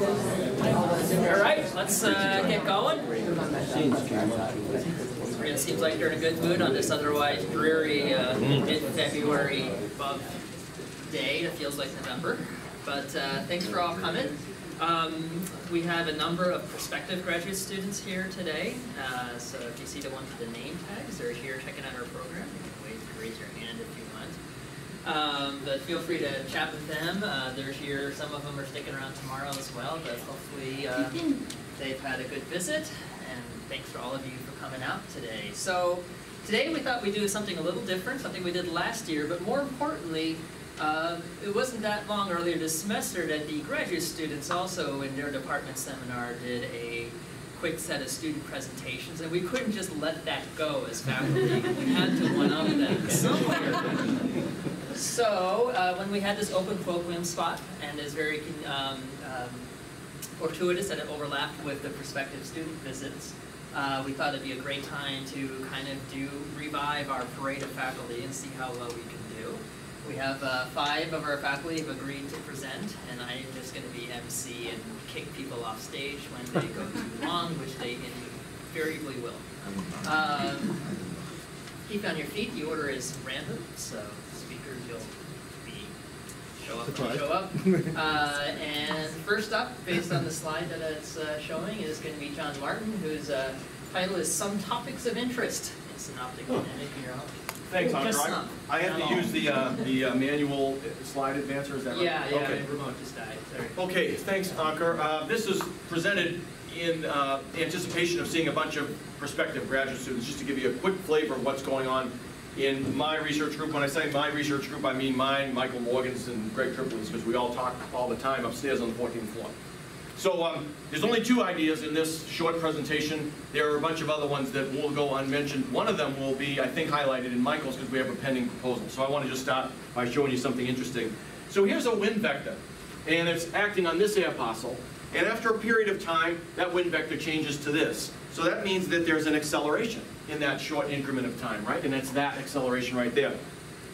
All right, let's get going. It seems like you're in a good mood on this otherwise dreary mid-February day. It feels like November, but thanks for all coming. We have a number of prospective graduate students here today, so if you see the ones with the name tags, they're here checking out our program. You can raise your hand if you want. But feel free to chat with them. They're here. Some of them are sticking around tomorrow as well, but hopefully they've had a good visit. And thanks for all of you for coming out today. So today we thought we'd do something a little different, something we did last year, but more importantly, it wasn't that long earlier this semester that the graduate students also in their department seminar did a quick set of student presentations, and we couldn't just let that go as faculty. We had to one-up them somewhere. So when we had this open colloquium spot, and it's very fortuitous that it overlapped with the prospective student visits, we thought it'd be a great time to kind of revive our parade of faculty and see how well we can do. We have 5 of our faculty have agreed to present, and I'm just going to be MC and kick people off stage when they go too long, which they invariably will. Keep on your feet. The order is random, so speakers you'll show up when you show up. And first up, based on the slide that it's showing, is going to be John Martin, whose title is Some Topics of Interest in Synoptic and Meteorology. Thanks, Andrew. I have to use the manual slide advancer, is that right? Yeah, okay. Remote just died. Sorry. Okay, thanks, Ankur. This is presented in anticipation of seeing a bunch of prospective graduate students, just to give you a quick flavor of what's going on in my research group. When I say my research group, I mean mine, Michael Morgan's, and Greg Tripoli's, because we all talk all the time upstairs on the 14th floor. So there's only 2 ideas in this short presentation. There are a bunch of other ones that will go unmentioned. One of them will be, I think, highlighted in Michael's because we have a pending proposal. So I want to just start by showing you something interesting. So here's a wind vector, and it's acting on this air parcel. And after a period of time, that wind vector changes to this. So that means that there's an acceleration in that short increment of time, right? And it's that acceleration right there.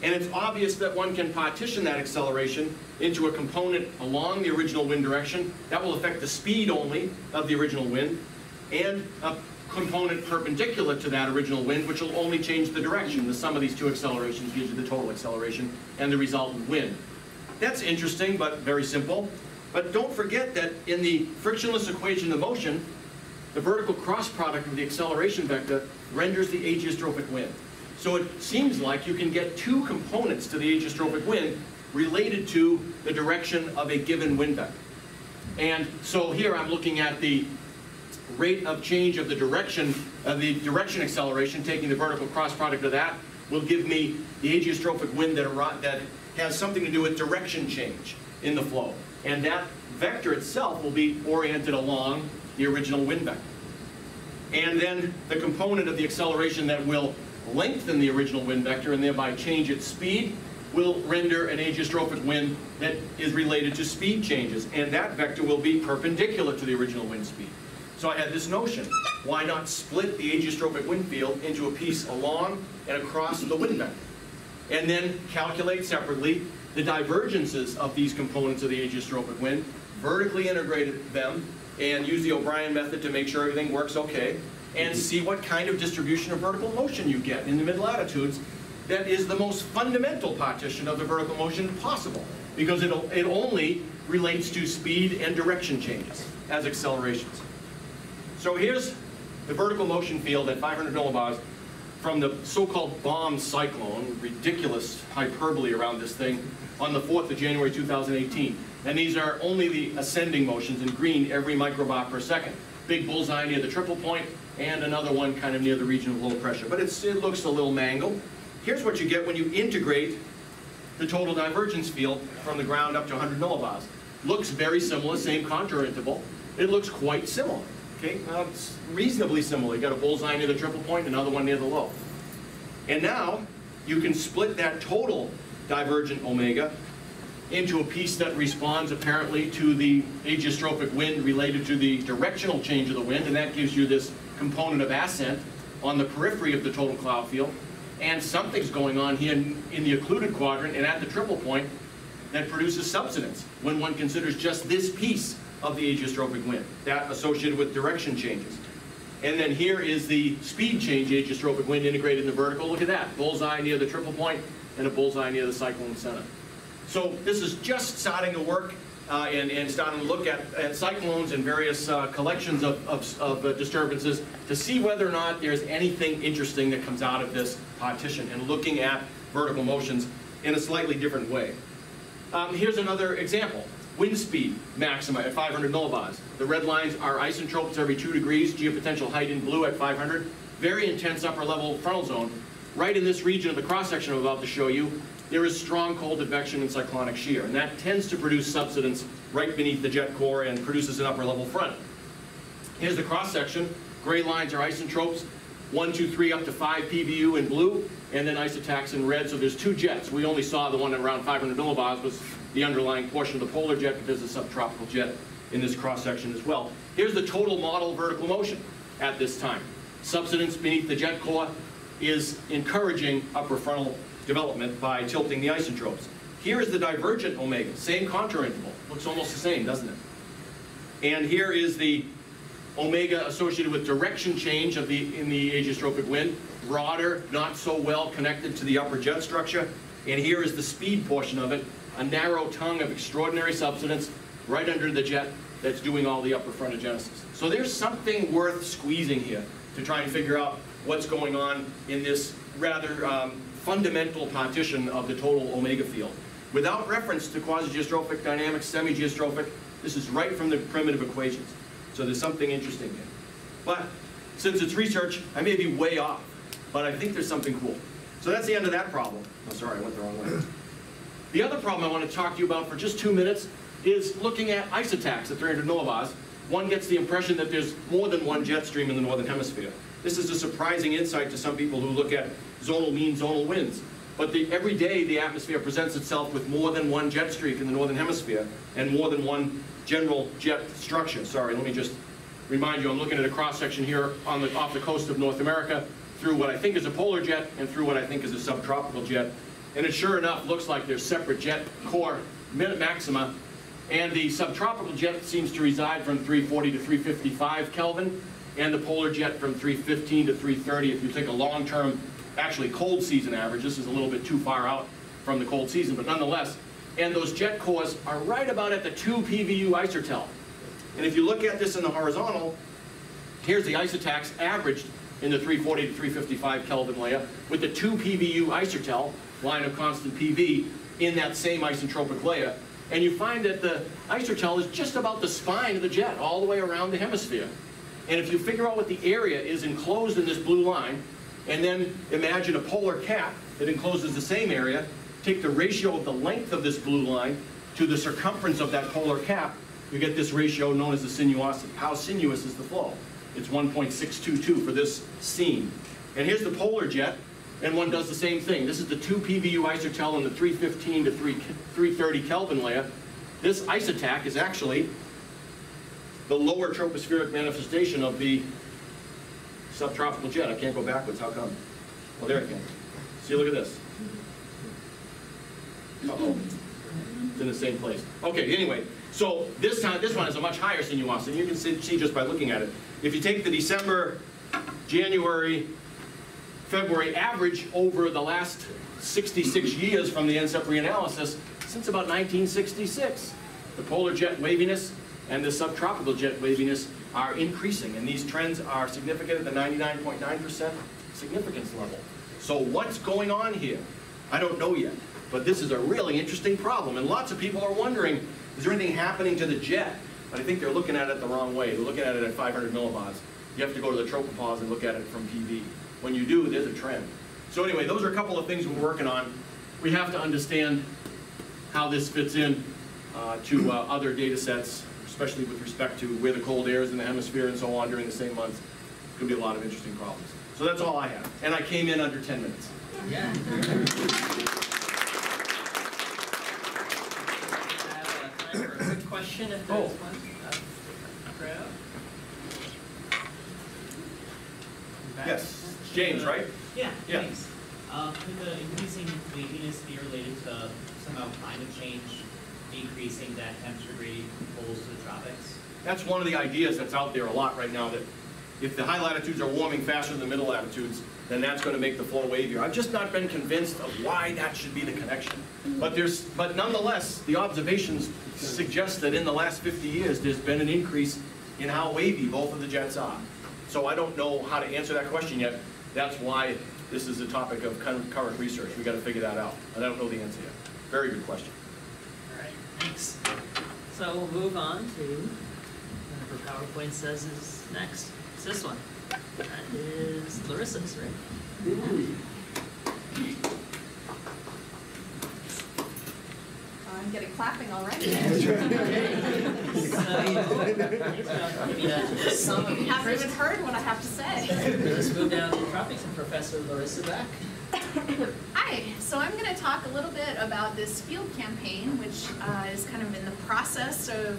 And it's obvious that one can partition that acceleration into a component along the original wind direction. That will affect the speed only of the original wind, and a component perpendicular to that original wind, which will only change the direction. The sum of these 2 accelerations gives you the total acceleration and the resultant wind. That's interesting, but very simple. But don't forget that in the frictionless equation of motion, the vertical cross product of the acceleration vector renders the ageostrophic wind. So it seems like you can get 2 components to the ageostrophic wind related to the direction of a given wind vector. And so here I'm looking at the rate of change of the direction acceleration, taking the vertical cross product of that, will give me the ageostrophic wind that has something to do with direction change in the flow. And that vector itself will be oriented along the original wind vector. And then the component of the acceleration that will lengthen the original wind vector and thereby change its speed will render an ageostrophic wind that is related to speed changes. And that vector will be perpendicular to the original wind speed. So I had this notion, why not split the ageostrophic wind field into a piece along and across the wind vector? And then calculate separately the divergences of these components of the ageostrophic wind, vertically integrate them, and use the O'Brien method to make sure everything works okay, and see what kind of distribution of vertical motion you get in the mid-latitudes that is the most fundamental partition of the vertical motion possible, because it only relates to speed and direction changes as accelerations. So here's the vertical motion field at 500 millibars from the so-called bomb cyclone, ridiculous hyperbole around this thing, on the 4th of January 2018. And these are only the ascending motions in green every microbar per second. Big bullseye near the triple point, and another one kind of near the region of low pressure. But it looks a little mangled. Here's what you get when you integrate the total divergence field from the ground up to 100 millibars. Looks very similar, same contour interval. It looks quite similar. Okay, it's reasonably similar. You got a bullseye near the triple point, another one near the low. And now you can split that total divergent omega into a piece that responds apparently to the ageostrophic wind related to the directional change of the wind, and that gives you this component of ascent on the periphery of the total cloud field. And something's going on here in the occluded quadrant and at the triple point that produces subsidence when one considers just this piece of the ageostrophic wind, that associated with direction changes. And then here is the speed change ageostrophic wind integrated in the vertical. Look at that, bullseye near the triple point and a bullseye near the cyclone center. So this is just starting to work and starting to look at cyclones and various collections of disturbances to see whether or not there's anything interesting that comes out of this partition and looking at vertical motions in a slightly different way. Here's another example. Wind speed maxima at 500 millibars. The red lines are isotropes every 2 degrees, geopotential height in blue at 500. Very intense upper level frontal zone. Right in this region of the cross section I'm about to show you, there is strong cold advection and cyclonic shear, and that tends to produce subsidence right beneath the jet core and produces an upper level front. Here's the cross section. Gray lines are isotropes, 1, 2, 3 up to 5 PVU in blue, and then isotax in red. So there's 2 jets. We only saw the one at around 500 millibars was the underlying portion of the polar jet, but there's a subtropical jet in this cross section as well. Here's the total model vertical motion at this time. Subsidence beneath the jet core is encouraging upper frontal development by tilting the isotropes. Here is the divergent omega, same contour interval. Looks almost the same, doesn't it? And here is the omega associated with direction change of in the ageostrophic wind, broader, not so well connected to the upper jet structure. And here is the speed portion of it, a narrow tongue of extraordinary subsidence right under the jet that's doing all the upper frontogenesis. So there's something worth squeezing here to try and figure out what's going on in this rather fundamental partition of the total omega field. Without reference to quasi-geostrophic dynamics, semi-geostrophic, this is right from the primitive equations. So there's something interesting here. But since it's research, I may be way off, but I think there's something cool. So that's the end of that problem. Oh, sorry, I went the wrong way. The other problem I want to talk to you about for just 2 minutes is looking at isotax at 300 millibars. One gets the impression that there's more than one jet stream in the northern hemisphere. This is a surprising insight to some people who look at zonal mean zonal winds. But every day the atmosphere presents itself with more than one jet streak in the northern hemisphere and more than one general jet structure. Sorry, let me just remind you, I'm looking at a cross-section here off the coast of North America through what I think is a polar jet and through what I think is a subtropical jet. And it sure enough looks like there's separate jet core maxima, and the subtropical jet seems to reside from 340 to 355 Kelvin, and the polar jet from 315 to 330 if you take a long-term, actually cold season average. This is a little bit too far out from the cold season, but nonetheless. And those jet cores are right about at the 2 PVU isotel. And if you look at this in the horizontal, here's the isotax averaged in the 340 to 355 Kelvin layer with the 2 PVU isotel, line of constant PV, in that same isotropic layer. And you find that the isotel is just about the spine of the jet, all the way around the hemisphere. And if you figure out what the area is enclosed in this blue line, and then imagine a polar cap that encloses the same area, take the ratio of the length of this blue line to the circumference of that polar cap, you get this ratio known as the sinuosity. How sinuous is the flow? It's 1.622 for this scene. And here's the polar jet, and one does the same thing. This is the 2 PVU isotel in the 315 to 330 Kelvin layer. This isotac is actually the lower tropospheric manifestation of the subtropical jet. I can't go backwards, how come? Well, there it can. See, look at this. Uh-oh. It's in the same place. Okay, anyway, so this one has a much higher sinuosity. You can see just by looking at it. If you take the December, January, February average over the last 66 years from the NCEP reanalysis, since about 1966, the polar jet waviness and the subtropical jet waviness are increasing, and these trends are significant at the 99.9% significance level. So what's going on here? I don't know yet, but this is a really interesting problem, and lots of people are wondering, is there anything happening to the jet? But I think they're looking at it the wrong way. They're looking at it at 500 millibars. You have to go to the tropopause and look at it from PV. When you do, there's a trend. So anyway, those are a couple of things we're working on. We have to understand how this fits in to other data sets, especially with respect to where the cold air is in the hemisphere and so on during the same months. It's going to be a lot of interesting problems. So that's all I have. And I came in under 10 minutes. Yeah. I have time for a quick question if there's one. Yes. James, right? Yeah, Yeah. thanks. Could the increasing waviness be related to somehow climate change decreasing that temperature gradient from poles to the tropics? That's one of the ideas that's out there a lot right now, that if the high latitudes are warming faster than the middle latitudes, then that's going to make the flow wavier. I've just not been convinced of why that should be the connection. But nonetheless, the observations suggest that in the last 50 years, there's been an increase in how wavy both of the jets are. So I don't know how to answer that question yet. That's why this is a topic of current research. We've got to figure that out. And I don't know the answer yet. Very good question. All right, thanks. So we'll move on to whatever PowerPoint says is next. It's this one. That is Larissa's, right? I'm getting clapping already. Haven't even heard what I have to say. Let's move down to tropics and Professor Larissa Back. Hi, so I'm going to talk a little bit about this field campaign, which is kind of in the process of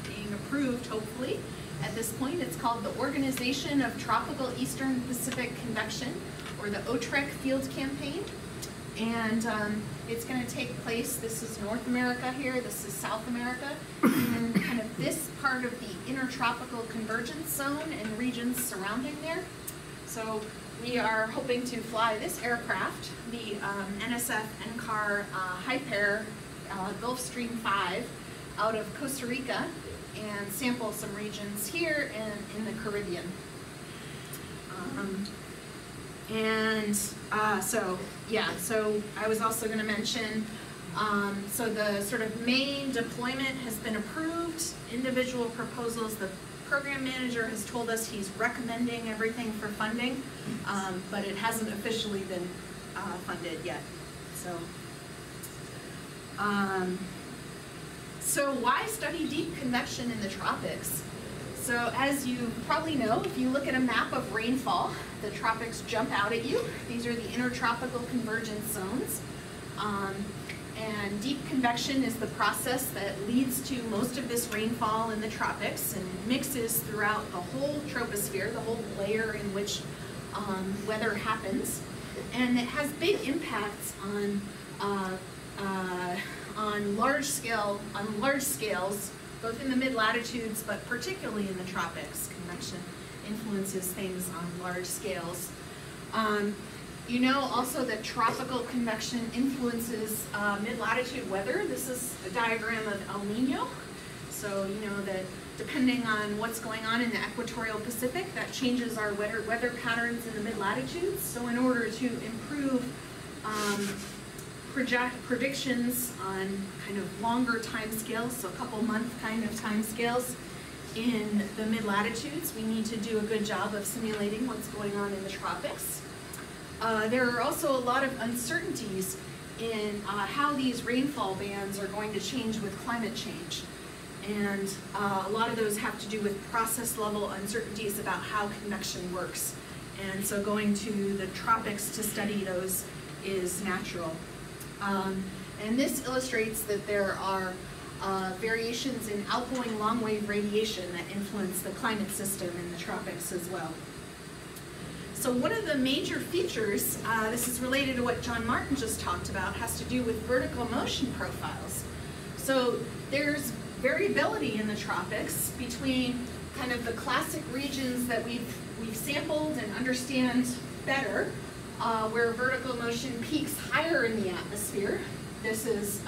being approved, hopefully. At this point, it's called the Organization of Tropical Eastern Pacific Convection, or the OTREC Field Campaign. And it's going to take place, this is North America here, this is South America, and kind of this part of the intertropical convergence zone and regions surrounding there. So we are hoping to fly this aircraft, the NSF NCAR Hyper Gulfstream 5, out of Costa Rica and sample some regions here and in the Caribbean. So I was also going to mention, so the sort of main deployment has been approved, individual proposals, the program manager has told us he's recommending everything for funding, but it hasn't officially been funded yet. So why study deep convection in the tropics? So as you probably know, if you look at a map of rainfall, the tropics jump out at you. These are the intertropical convergence zones. And deep convection is the process that leads to most of this rainfall in the tropics and mixes throughout the whole troposphere, the whole layer in which weather happens. And it has big impacts on large scales, both in the mid-latitudes, but particularly in the tropics. Convection influences things on large scales. You know also that tropical convection influences mid-latitude weather. This is a diagram of El Nino. So you know that depending on what's going on in the equatorial Pacific, that changes our weather patterns in the mid-latitudes. So in order to improve predictions on kind of longer time scales, so a couple month kind of time scales in the mid-latitudes, we need to do a good job of simulating what's going on in the tropics. There are also a lot of uncertainties in how these rainfall bands are going to change with climate change. And a lot of those have to do with process level uncertainties about how convection works. And so going to the tropics to study those is natural. And this illustrates that there are variations in outgoing long-wave radiation that influence the climate system in the tropics as well. So one of the major features, this is related to what John Martin just talked about, has to do with vertical motion profiles. So there's variability in the tropics between kind of the classic regions that we've sampled and understand better, where vertical motion peaks higher in the atmosphere. This is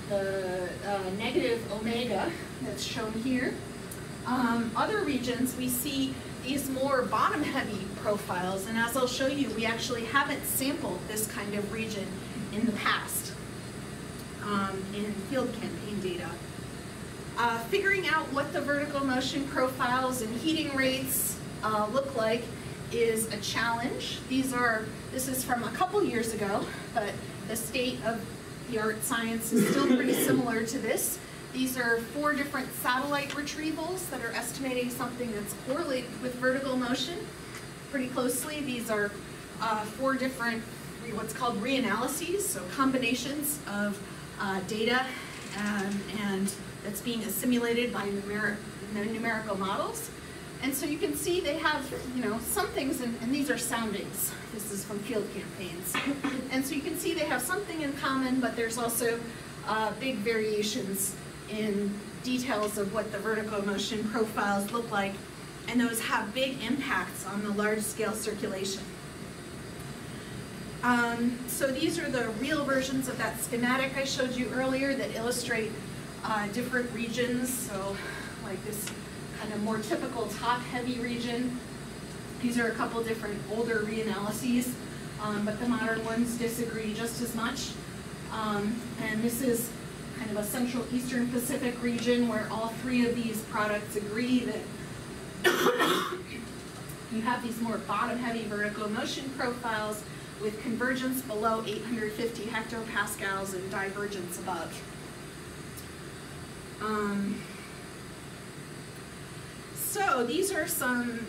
the negative omega that's shown here. Other regions, we see these more bottom-heavy profiles, and as I'll show you, we actually haven't sampled this kind of region in the past in field campaign data. Figuring out what the vertical motion profiles and heating rates look like is a challenge. This is from a couple years ago, but the state of the art science is still pretty similar to this. These are 4 different satellite retrievals that are estimating something that's correlated with vertical motion pretty closely. These are 4 different, what's called reanalyses, so combinations of data and that's being assimilated by numerical models. And so you can see they have, some things, and these are soundings. This is from field campaigns. And so you can see they have something in common, but there's also big variations in details of what the vertical motion profiles look like, and those have big impacts on the large-scale circulation. So these are the real versions of that schematic I showed you earlier that illustrate different regions. So like this kind of more typical top-heavy region. These are a couple different older reanalyses, but the modern ones disagree just as much. And this is kind of a Central Eastern Pacific region where all three of these products agree that you have these more bottom-heavy vertical motion profiles with convergence below 850 hectopascals and divergence above. So these are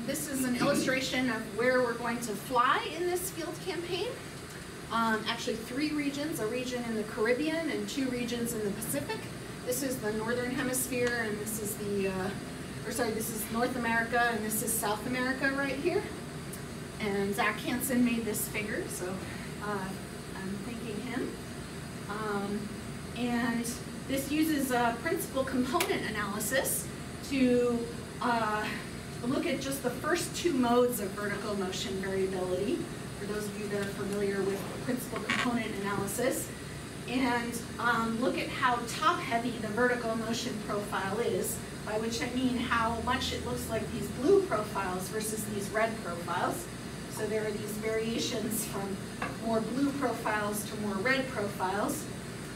this is an illustration of where we're going to fly in this field campaign. Actually 3 regions, a region in the Caribbean and 2 regions in the Pacific. This is the Northern Hemisphere, and this is this is North America, and this is South America right here. And Zach Hansen made this figure, so I'm thanking him. And this uses a principal component analysis to look at just the first 2 modes of vertical motion variability, for those of you that are familiar with principal component analysis, and look at how top-heavy the vertical motion profile is, by which I mean how much it looks like these blue profiles versus these red profiles. So there are these variations from more blue profiles to more red profiles.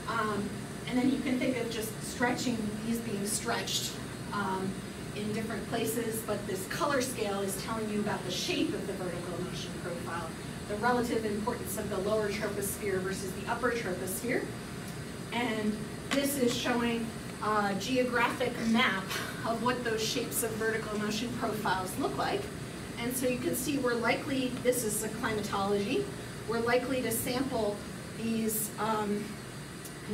And then you can think of just stretching, these being stretched in different places, but this color scale is telling you about the shape of the vertical motion profile, the relative importance of the lower troposphere versus the upper troposphere. And this is showing a geographic map of what those shapes of vertical motion profiles look like. And so you can see we're likely, this is a climatology, we're likely to sample these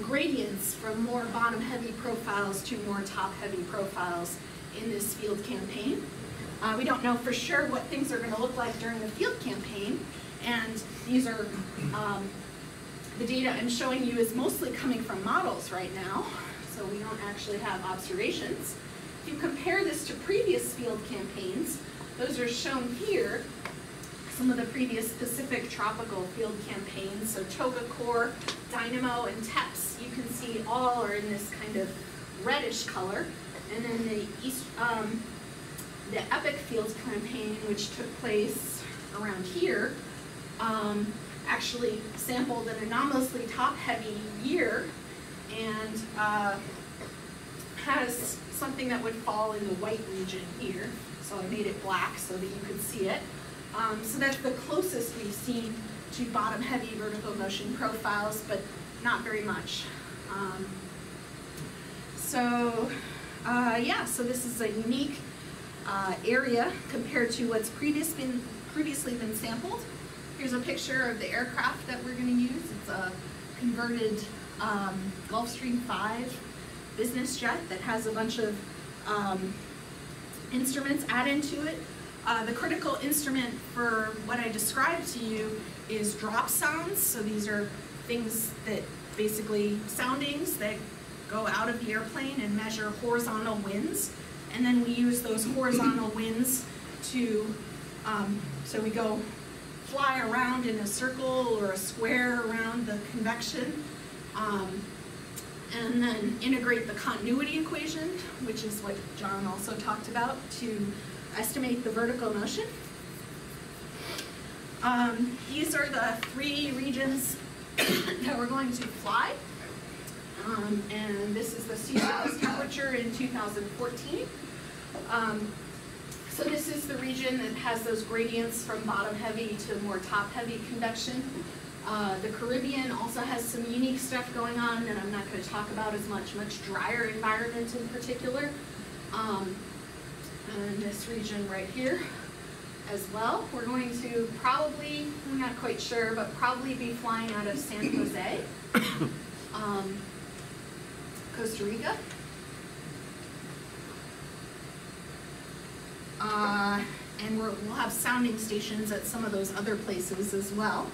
gradients from more bottom-heavy profiles to more top-heavy profiles in this field campaign. We don't know for sure what things are going to look like during the field campaign, and these are the data I'm showing you is mostly coming from models right now, so we don't actually have observations. If you compare this to previous field campaigns, those are shown here, some of the previous Pacific tropical field campaigns, so Toga Core, Dynamo, and TEPS. You can see all are in this kind of reddish color. And then the Epic field campaign, which took place around here, actually sampled an anomalously top-heavy year and has something that would fall in the white region here. So I made it black so that you could see it. So that's the closest we've seen to bottom-heavy vertical motion profiles, but not very much. So this is a unique area compared to what's previously been sampled. Here's a picture of the aircraft that we're going to use. It's a converted Gulfstream 5 business jet that has a bunch of instruments added to it. The critical instrument for what I described to you is drop sounds. So these are things that basically soundings that go out of the airplane and measure horizontal winds. And then we use those horizontal winds to, so we go fly around in a circle or a square around the convection, and then integrate the continuity equation, which is what John also talked about, to estimate the vertical motion. These are the 3 regions that we're going to fly. And this is the sea surface temperature in 2014. So this is the region that has those gradients from bottom heavy to more top heavy convection. The Caribbean also has some unique stuff going on that I'm not going to talk about as much drier environment in particular. And this region right here as well. We're going to probably, I'm not quite sure, but probably be flying out of San Jose, Costa Rica. And we'll have sounding stations at some of those other places as well.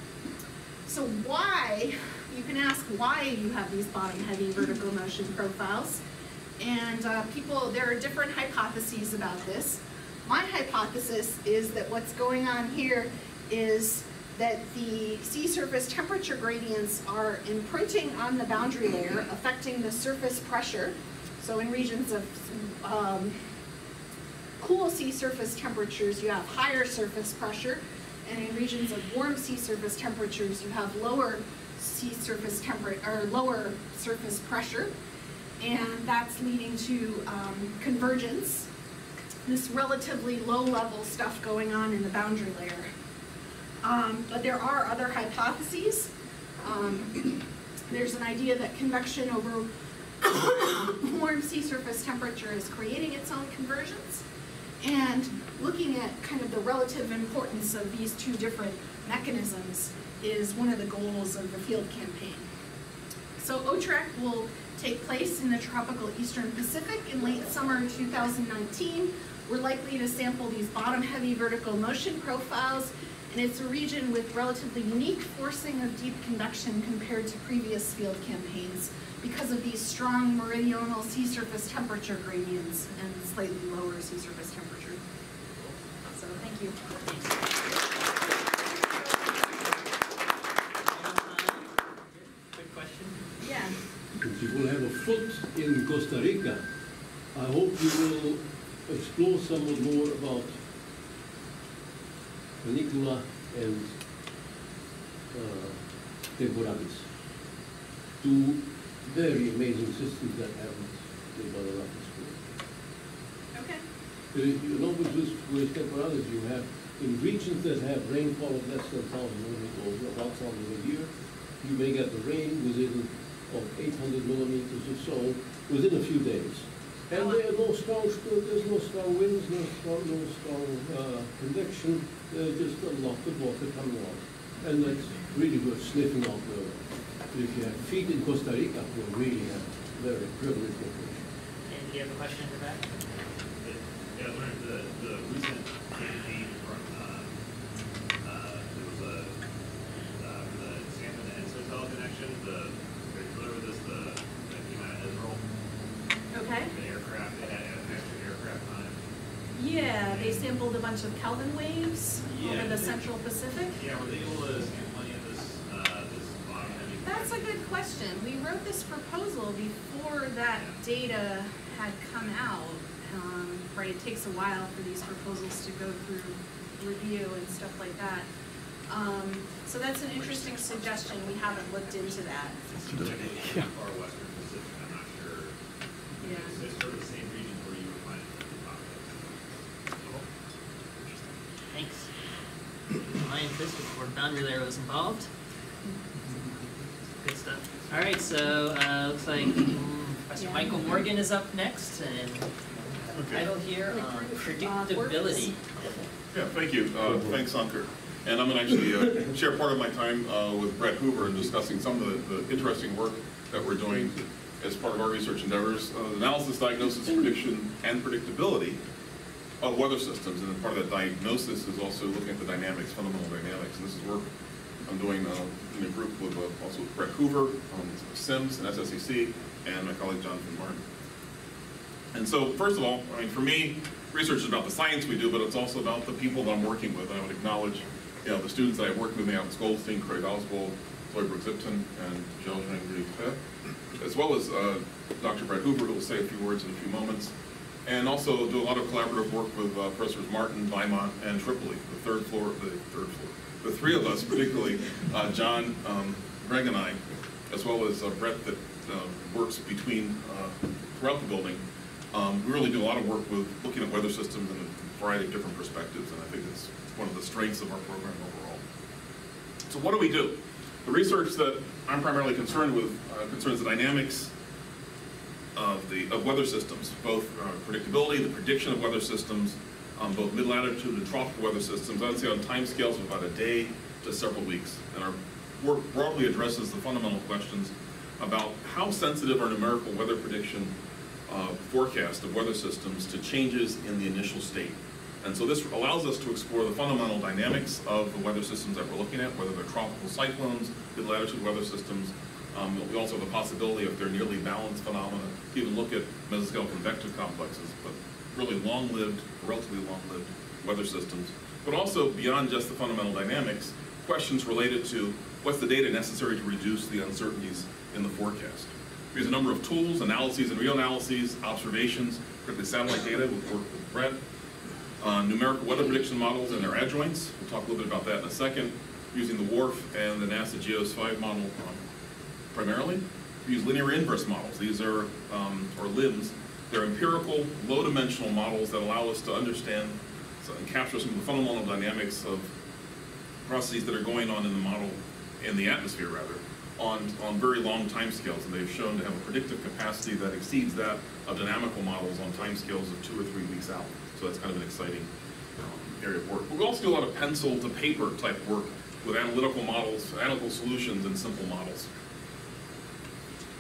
So why you can ask why you have these bottom-heavy vertical motion profiles. And there are different hypotheses about this. My hypothesis is that what's going on here is that the sea surface temperature gradients are imprinting on the boundary layer, affecting the surface pressure. So in regions of cool sea surface temperatures, you have higher surface pressure, and in regions of warm sea surface temperatures, you have lower sea surface lower surface pressure, and that's leading to convergence. This relatively low-level stuff going on in the boundary layer. But there are other hypotheses. There's an idea that convection over warm sea surface temperature is creating its own convergence. And looking at kind of the relative importance of these two different mechanisms is one of the goals of the field campaign. So OTREC will take place in the tropical Eastern Pacific in late summer 2019. We're likely to sample these bottom-heavy vertical motion profiles, and it's a region with relatively unique forcing of deep convection compared to previous field campaigns because of these strong meridional sea surface temperature gradients and slightly lower sea surface temperature. So thank you. Quick question? Yeah. Since you will have a foot in Costa Rica, I hope you will explore somewhat more about Panicula and temporalis. Two very amazing systems that haven't been done enough in school. Okay. You know, with temporalis, you have in regions that have rainfall of less than 1,000 millimeters or about 1,000 a year, you may get the rain within of 800 millimeters or so within a few days. And there are there's no strong winds, no strong convection, just a lot of water coming out. And that's really worth sniffing out the, if you have feet in Costa Rica, you'll really have very privileged location. And do you have a question for that? Yeah, I learned the recent campaign from, there was a, the Salmon and Sotel connection, are you familiar with this, that came out of Israel? Okay. The aircraft, they had an extra aircraft on it. Yeah, they sampled a bunch of Kelvin waves over the Central Pacific. Yeah, were they able to sample any of this, this bottom heavy? That's a good question. We wrote this proposal before that data had come out. Right, it takes a while for these proposals to go through review and stuff like that. So that's an interesting suggestion. We haven't looked into that. Yeah. Far western Pacific, I'm not sure. Yeah. It's sort of the same region where you were finding the Thanks. My interest before boundary layer was involved. Good stuff. All right, so looks like Professor Michael Morgan is up next, and title here on predictability. Yeah, thank you. Thanks, Ankur. And I'm going to actually share part of my time with Brett Hoover in discussing some of the interesting work that we're doing as part of our research endeavors. Analysis, diagnosis, prediction, and predictability of weather systems. And part of that diagnosis is also looking at the dynamics, fundamental dynamics. And this is work I'm doing in a group with also with Brett Hoover, CIMSS and SSEC, and my colleague Jonathan Martin. And so, first of all, I mean, for me, research is about the science we do, but it's also about the people that I'm working with. And I would acknowledge, you know, the students that I work with, Alex Goldstein, Craig Oswald, Zoe Brooks-Zipton, and Jill Zhang, as well as Dr. Brett Hoover, who will say a few words in a few moments, and also do a lot of collaborative work with Professors Martin, Beaumont, and Tripoli, the three of us, particularly John, Greg, and I, as well as Brett that works between throughout the building. We really do a lot of work with looking at weather systems in a variety of different perspectives, and I think it's one of the strengths of our program overall. So what do we do? The research that I'm primarily concerned with concerns the dynamics of weather systems, both predictability, the prediction of weather systems, both mid-latitude and tropical weather systems, I would say on time scales of about a day to several weeks. And our work broadly addresses the fundamental questions about how sensitive are numerical weather prediction forecast of weather systems to changes in the initial state. And so this allows us to explore the fundamental dynamics of the weather systems that we're looking at, whether they're tropical cyclones, mid-latitude weather systems, We also have the possibility, if they're nearly balanced phenomena, to even look at mesoscale convective complexes, but really long-lived, relatively long-lived weather systems. But also, beyond just the fundamental dynamics, questions related to what's the data necessary to reduce the uncertainties in the forecast. We use a number of tools, analyses and reanalyses, observations, particularly satellite data, we've worked with Brett, numerical weather prediction models and their adjoints. We'll talk a little bit about that in a second. Using the WRF and the NASA GEOS-5 model primarily. We use linear inverse models. These are, or LIMS, they're empirical, low-dimensional models that allow us to understand and capture some of the fundamental dynamics of processes that are going on in the model, in the atmosphere rather, on very long timescales, and they've shown to have a predictive capacity that exceeds that of dynamical models on timescales of 2 or 3 weeks out. So that's kind of an exciting area of work. But we also do a lot of pencil to paper type work with analytical models, analytical solutions, and simple models.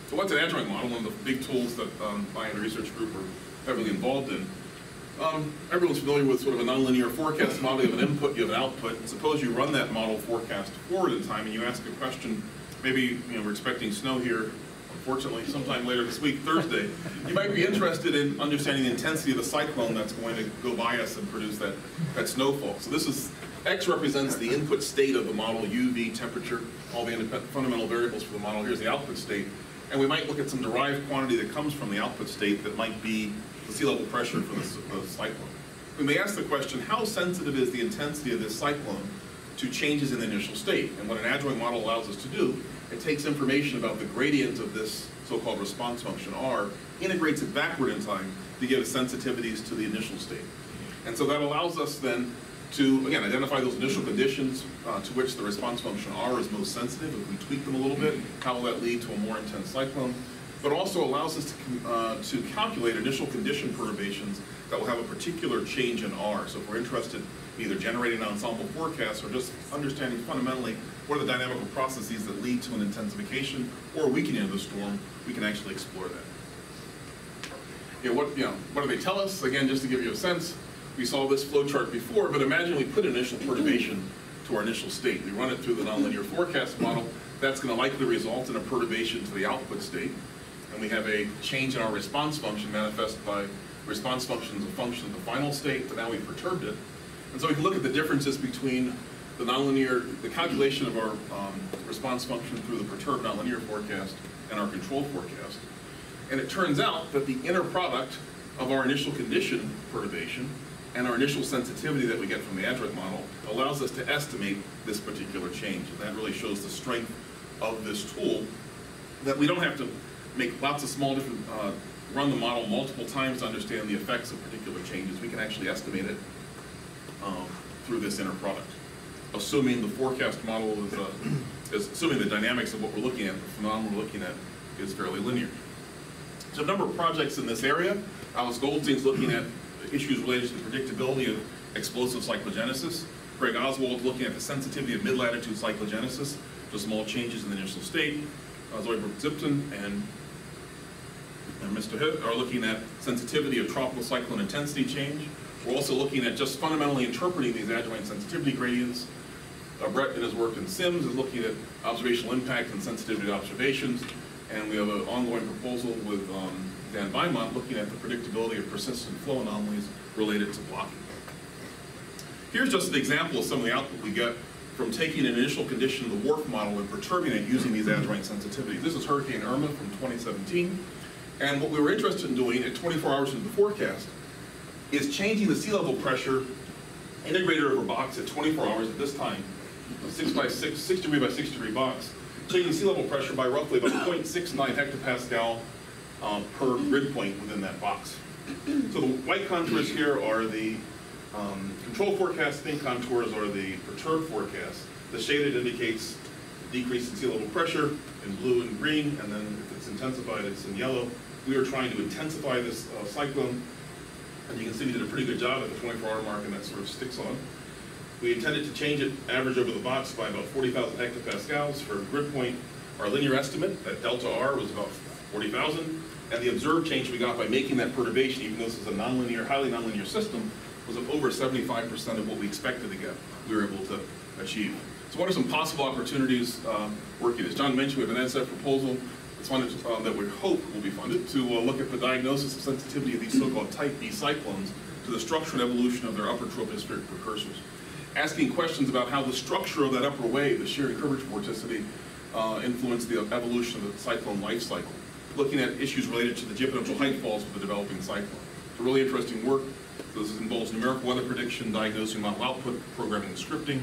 So what's an adjoint model? One of the big tools that I and the research group are heavily involved in. Everyone's familiar with sort of a nonlinear forecast model. You have an input, you have an output. And suppose you run that model forecast forward in time and you ask a question, maybe we're expecting snow here, unfortunately, sometime later this week, Thursday. You might be interested in understanding the intensity of the cyclone that's going to go by us and produce that snowfall. So this is, X represents the input state of the model, U, V, temperature, all the fundamental variables for the model. Here's the output state. And we might look at some derived quantity that comes from the output state that might be the sea level pressure for the cyclone. We may ask the question, how sensitive is the intensity of this cyclone to changes in the initial state? And what an adjoint model allows us to do, it takes information about the gradient of this so-called response function R, integrates it backward in time to give us sensitivities to the initial state. And so that allows us then to, again, identify those initial conditions to which the response function R is most sensitive. If we tweak them a little bit, how will that lead to a more intense cyclone? But also allows us to calculate initial condition perturbations that will have a particular change in R. So if we're interested in either generating an ensemble forecast or just understanding fundamentally what are the dynamical processes that lead to an intensification or a weakening of the storm, we can actually explore that. What do they tell us? Again, just to give you a sense, we saw this flow chart before, but imagine we put an initial perturbation to our initial state. We run it through the nonlinear forecast model. That's going to likely result in a perturbation to the output state. And we have a change in our response function manifested by response function as a function of the final state, but now we've perturbed it. And so we can look at the differences between the calculation of our response function through the perturbed nonlinear forecast and our control forecast. And it turns out that the inner product of our initial condition perturbation and our initial sensitivity that we get from the adjoint model allows us to estimate this particular change. And that really shows the strength of this tool, that we don't have to make lots of small different, run the model multiple times to understand the effects of particular changes. We can actually estimate it through this inner product, assuming the forecast model is assuming the dynamics of what we're looking at, the phenomenon we're looking at, is fairly linear. So a number of projects in this area. Alice Goldstein's looking at issues related to the predictability of explosive cyclogenesis. Greg Oswald's looking at the sensitivity of mid-latitude cyclogenesis to small changes in the initial state. Zoe Brooks-Zipton and Mr. Hitt are looking at sensitivity of tropical cyclone intensity change. We're also looking at just fundamentally interpreting these adjoint sensitivity gradients. Brett, in his work in CIMSS, is looking at observational impact and sensitivity to observations. And we have an ongoing proposal with Dan Beaumont looking at the predictability of persistent flow anomalies related to blocking. Here's just an example of some of the output we get from taking an initial condition of the WRF model and perturbing it using these adjoint sensitivities. This is Hurricane Irma from 2017. And what we were interested in doing at 24 hours into the forecast is changing the sea level pressure integrated over box at 24 hours at this time, a 6 degree by 6 degree box, changing sea level pressure by roughly about 0.69 hectopascal per grid point within that box. So the white contours here are the control forecast, thin contours are the perturbed forecast. The shaded indicates decrease in sea level pressure in blue and green, and then if it's intensified, it's in yellow. We were trying to intensify this cyclone, and you can see we did a pretty good job at the 24-hour mark, and that sort of sticks on. We intended to change it, average over the box, by about 40,000 hectopascals for grid point. Our linear estimate, that delta R, was about 40,000, and the observed change we got by making that perturbation, even though this is a nonlinear, highly nonlinear system, was of over 75% of what we expected to get, we were able to achieve. So what are some possible opportunities working? As John mentioned, we have an NSF proposal that's funded, that we hope will be funded to look at the diagnosis of sensitivity of these so-called type B cyclones to the structure and evolution of their upper tropospheric precursors. Asking questions about how the structure of that upper wave, the shear and curvature vorticity, influence the evolution of the cyclone life cycle. Looking at issues related to the geopotential height falls of the developing cyclone. It's a really interesting work. This involves numerical weather prediction, diagnosing model output, programming and scripting.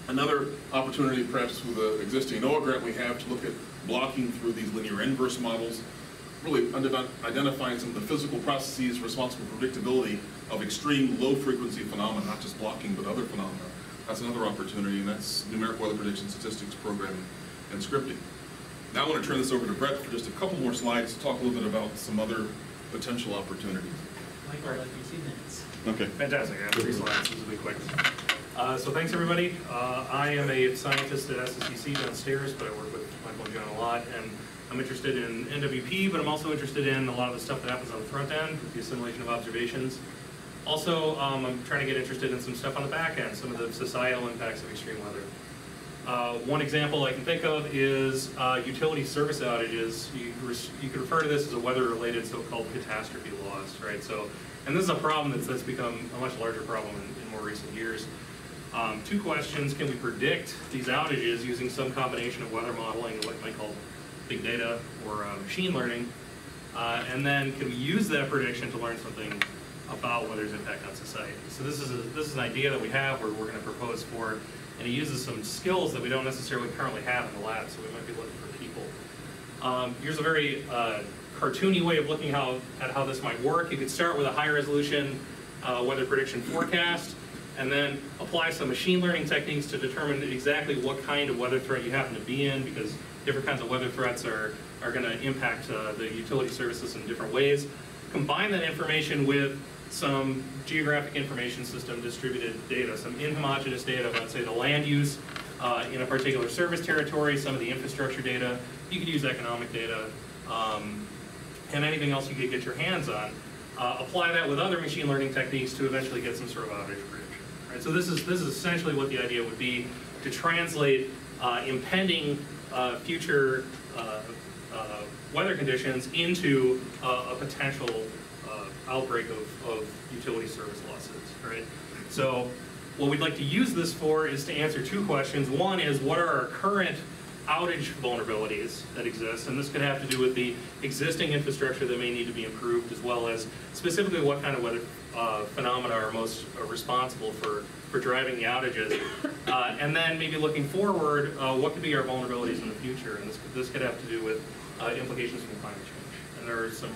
Another opportunity, perhaps with the existing NOAA grant we have, to look at blocking through these linear inverse models, really identifying some of the physical processes responsible for predictability of extreme low frequency phenomena, not just blocking, but other phenomena. That's another opportunity, and that's numerical weather prediction, statistics, programming, and scripting. Now I want to turn this over to Brett for just a couple more slides to talk a little bit about some other potential opportunities. Michael, I'll let you 2 minutes. Okay. Fantastic. I have 3 slides. This will be quick. So thanks, everybody. I am a scientist at SSCC downstairs, but I work with Michael and John a lot, and I'm interested in NWP, but I'm also interested in a lot of the stuff that happens on the front end with the assimilation of observations. Also, I'm trying to get interested in some stuff on the back end, some of the societal impacts of extreme weather. One example I can think of is utility service outages. You could refer to this as a weather-related so-called catastrophe loss, right? So, and this is a problem that's become a much larger problem in more recent years. 2 questions: can we predict these outages using some combination of weather modeling and what you might call big data or machine learning? And then can we use that prediction to learn something about weather's impact on society? So this is an idea that we have where we're going to propose for, and it uses some skills that we don't necessarily currently have in the lab, so we might be looking for people. Here's a very cartoony way of looking at how this might work. You could start with a high resolution weather prediction forecast, and then apply some machine learning techniques to determine exactly what kind of weather threat you happen to be in, because different kinds of weather threats are going to impact the utility services in different ways. Combine that information with some geographic information system distributed data, some inhomogeneous data, let's say the land use in a particular service territory, some of the infrastructure data. You could use economic data, and anything else you could get your hands on. Apply that with other machine learning techniques to eventually get some sort of outage prediction. Right? So this is essentially what the idea would be, to translate impending future weather conditions into a potential outbreak of utility service losses, right? So what we'd like to use this for is to answer 2 questions. One is, what are our current outage vulnerabilities that exist? And this could have to do with the existing infrastructure that may need to be improved, as well as specifically what kind of weather phenomena are most responsible for driving the outages. And then maybe looking forward, what could be our vulnerabilities in the future? And this could have to do with implications from climate change. And there are some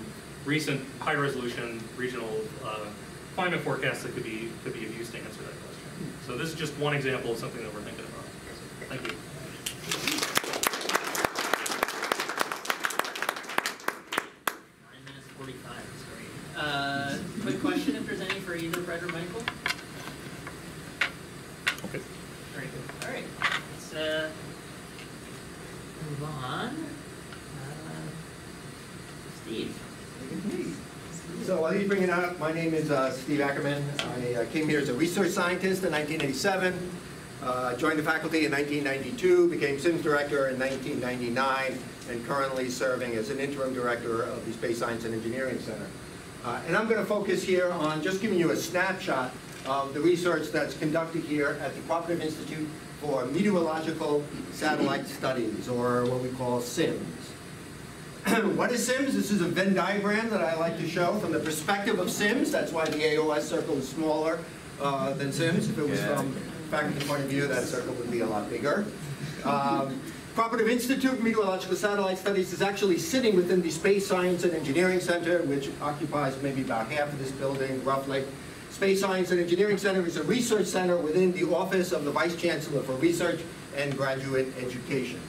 recent high-resolution regional climate forecasts that could be of use to answer that question. So this is just one example of something that we're thinking about. Thank you. 9 minutes 45 is great. Quick question, if there's any for either Brett or Michael. Okay. Very good. All right. Let's move on. Steve. So while he's bringing it up, my name is Steve Ackerman. I came here as a research scientist in 1987, joined the faculty in 1992, became CIMSS director in 1999, and currently serving as an interim director of the Space Science and Engineering Center. And I'm going to focus here on just giving you a snapshot of the research that's conducted here at the Cooperative Institute for Meteorological Satellite Studies, or what we call CIMSS. What is CIMSS? This is a Venn diagram that I like to show from the perspective of CIMSS. That's why the AOS circle is smaller than CIMSS. If it was from faculty point of view, that circle would be a lot bigger. Cooperative Institute for Meteorological Satellite Studies is actually sitting within the Space Science and Engineering Center, which occupies maybe about half of this building, roughly. Space Science and Engineering Center is a research center within the Office of the Vice Chancellor for Research and Graduate Education.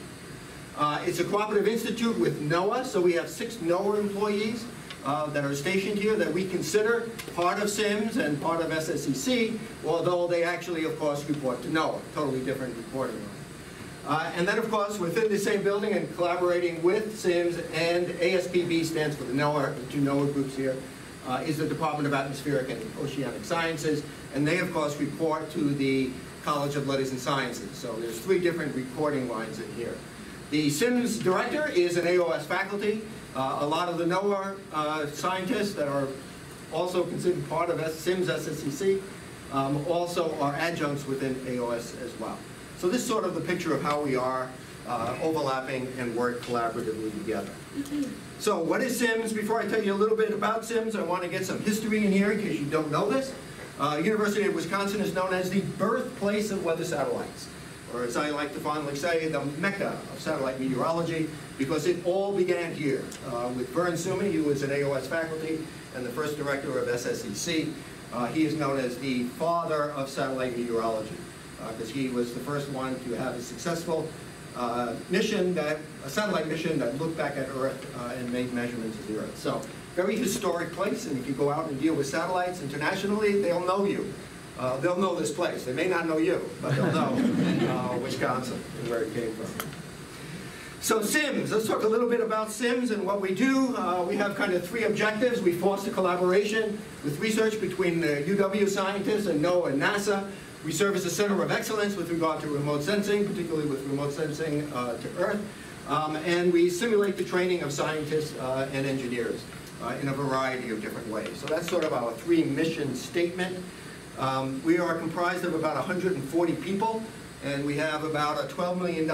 It's a cooperative institute with NOAA, so we have 6 NOAA employees that are stationed here that we consider part of CIMSS and part of SSCC, although they actually, of course, report to NOAA, totally different reporting line. And then, of course, within the same building and collaborating with CIMSS and ASPB stands for the NOAA, the 2 NOAA groups here. is the Department of Atmospheric and Oceanic Sciences, and they, of course, report to the College of Letters and Sciences. So there's 3 different reporting lines in here. The CIMSS director is an AOS faculty. A lot of the NOAA scientists that are also considered part of CIMSS SSCC also are adjuncts within AOS as well. So this is sort of the picture of how we are overlapping and work collaboratively together. So what is CIMSS? Before I tell you a little bit about CIMSS, I want to get some history in here in case you don't know this. University of Wisconsin is known as the birthplace of weather satellites, or as I like to fondly say, the Mecca of satellite meteorology, because it all began here with Vern Sumi, who was an AOS faculty and the first director of SSCC. He is known as the father of satellite meteorology, because he was the first one to have a successful mission, a satellite mission that looked back at Earth and made measurements of the Earth. So, very historic place, and if you go out and deal with satellites internationally, they'll know you. They'll know this place. They may not know you, but they'll know Wisconsin and where it came from. So CIMSS, let's talk a little bit about CIMSS and what we do. We have kind of 3 objectives. We foster collaboration with research between the UW scientists and NOAA and NASA. We serve as a center of excellence with regard to remote sensing, particularly with remote sensing to Earth. And we simulate the training of scientists and engineers in a variety of different ways. So that's sort of our 3 mission statement. We are comprised of about 140 people, and we have about a $12 million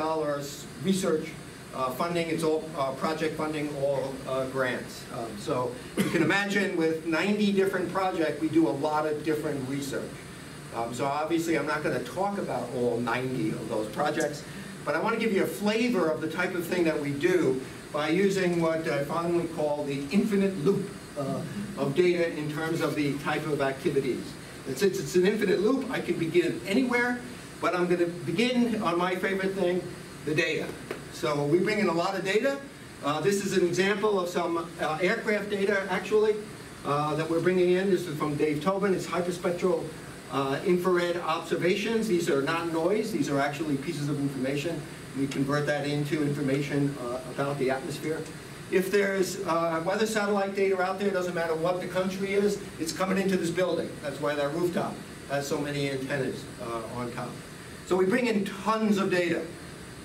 research funding. It's all project funding, all grants. So you can imagine with 90 different projects, we do a lot of different research. So obviously I'm not going to talk about all 90 of those projects, but I want to give you a flavor of the type of thing that we do by using what I fondly call the infinite loop of data in terms of the type of activities. And since it's an infinite loop, I can begin anywhere, but I'm going to begin on my favorite thing, the data. So we bring in a lot of data. This is an example of some aircraft data, actually, that we're bringing in. This is from Dave Tobin. It's hyperspectral infrared observations. These are not noise. These are actually pieces of information. We convert that into information about the atmosphere. If there's weather satellite data out there, doesn't matter what the country is, it's coming into this building. That's why that rooftop has so many antennas on top. So we bring in tons of data.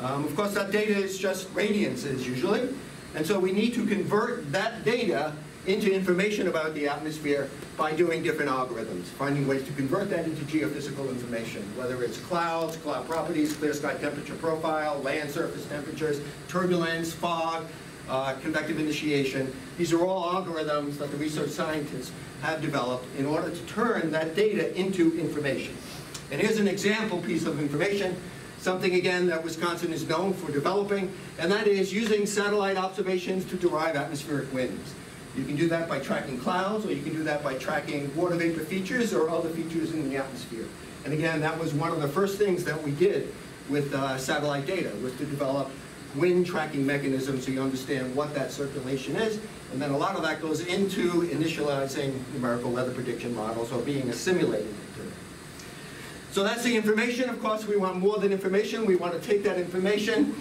Of course, that data is just radiances usually. And so we need to convert that data into information about the atmosphere by doing different algorithms, finding ways to convert that into geophysical information, whether it's clouds, cloud properties, clear sky temperature profile, land surface temperatures, turbulence, fog, convective initiation. These are all algorithms that the research scientists have developed in order to turn that data into information. And here's an example piece of information, something again that Wisconsin is known for developing, and that is using satellite observations to derive atmospheric winds. You can do that by tracking clouds, or you can do that by tracking water vapor features or other features in the atmosphere. And again, that was one of the first things that we did with satellite data, was to develop wind tracking mechanisms so you understand what that circulation is. And then a lot of that goes into initializing numerical weather prediction models or being assimilated into it. So that's the information. Of course, we want more than information. We want to take that information,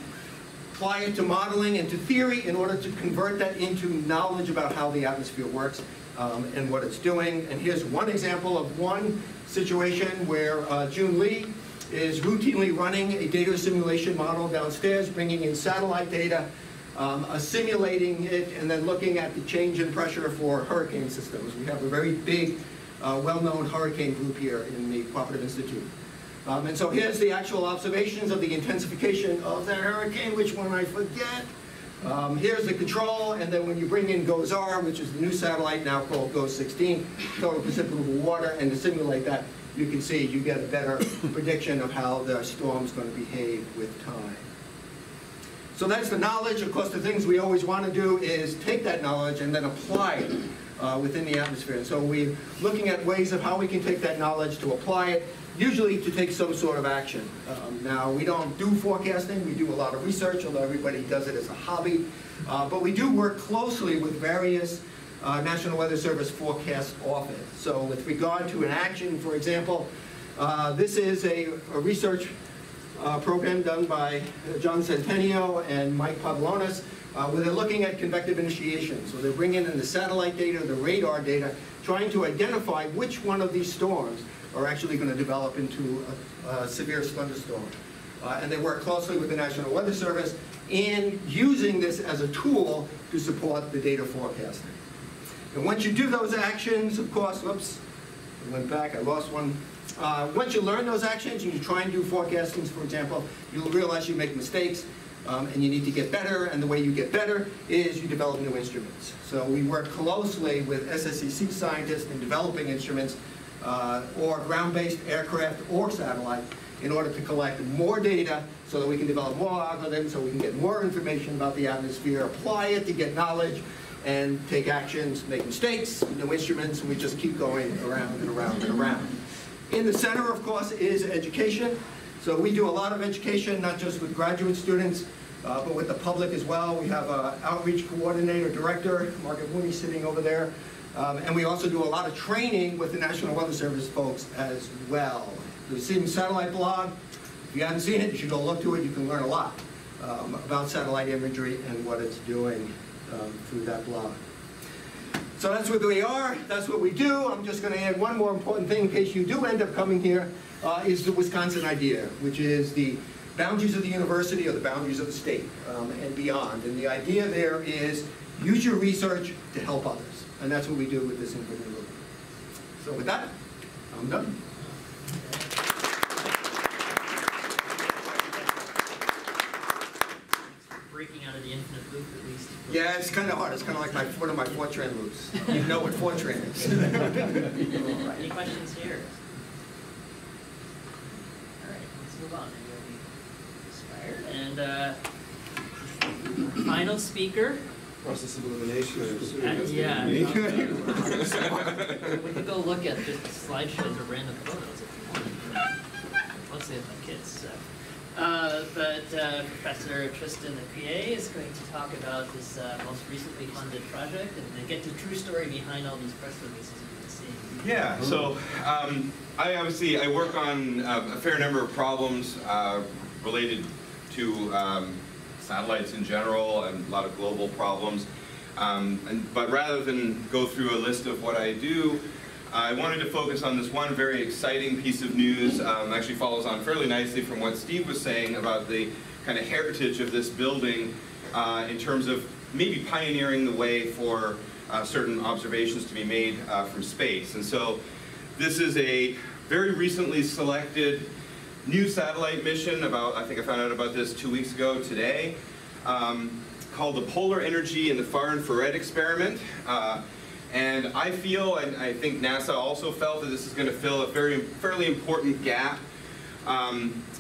apply it to modeling and to theory in order to convert that into knowledge about how the atmosphere works and what it's doing. And here's one example of one situation where June Lee is routinely running a data simulation model downstairs, bringing in satellite data, assimilating it, and then looking at the change in pressure for hurricane systems. We have a very big, well-known hurricane group here in the Cooperative Institute. And so here's the actual observations of the intensification of that hurricane, which one I forget. Here's the control, and then when you bring in GOES-R, which is the new satellite now called GOES-16, total precipitable water, and to simulate that, you can see you get a better prediction of how the storm's going to behave with time. So that's the knowledge. Of course, the things we always want to do is take that knowledge and then apply it within the atmosphere. And so we're looking at ways of how we can take that knowledge to apply it, usually to take some sort of action. Now, we don't do forecasting. We do a lot of research, although everybody does it as a hobby. But we do work closely with various National Weather Service forecast office. So with regard to an action, for example, this is a research program done by John Centennial and Mike Pavlonis, where they're looking at convective initiation. So they're bringing in the satellite data, the radar data, trying to identify which one of these storms are actually going to develop into a severe thunderstorm. And they work closely with the National Weather Service in using this as a tool to support the data forecasting. And once you do those actions, of course, whoops, I went back, I lost one. Once you learn those actions and you try and do forecastings, for example, you'll realize you make mistakes and you need to get better, and the way you get better is you develop new instruments. So we work closely with SSEC scientists in developing instruments or ground-based aircraft or satellite in order to collect more data so that we can develop more algorithms, so we can get more information about the atmosphere, apply it to get knowledge, and take actions, make mistakes, new instruments, and we just keep going around and around and around. In the center, of course, is education. So we do a lot of education, not just with graduate students, but with the public as well. We have an outreach coordinator, director, Margaret Mooney sitting over there. And we also do a lot of training with the National Weather Service folks as well. The CIMSS satellite blog, if you haven't seen it, you should go look to it. You can learn a lot about satellite imagery and what it's doing through that blog. So that's what we are, that's what we do. I'm just going to add one more important thing in case you do end up coming here, is the Wisconsin idea, which is the boundaries of the university or the boundaries of the state and beyond. And the idea there is use your research to help others. And that's what we do with this Infinite Loop. So with that, I'm done. Breaking out of the infinite loop, at least. Yeah, it's kind of hard. It's kind of like one of my Fortran loops. You know what Fortran is. Any questions here? All right, let's move on. Maybe I'll be inspired. And final speaker. Process of elimination. Yeah. We could go look at just slideshows or random photos if you want. Mostly of my kids. So. Professor Tristan, the PA, is going to talk about this most recently funded project and get the true story behind all these press releases you've been seeing. Yeah, so I work on a fair number of problems related to satellites in general and a lot of global problems. But rather than go through a list of what I do, I wanted to focus on this one very exciting piece of news. Actually follows on fairly nicely from what Steve was saying about the kind of heritage of this building in terms of maybe pioneering the way for certain observations to be made from space. And so this is a very recently selected new satellite mission I think I found out about this 2 weeks ago today, called the Polar Energy in the Far Infrared Experiment. And I feel, and I think NASA also felt, that this is going to fill a fairly important gap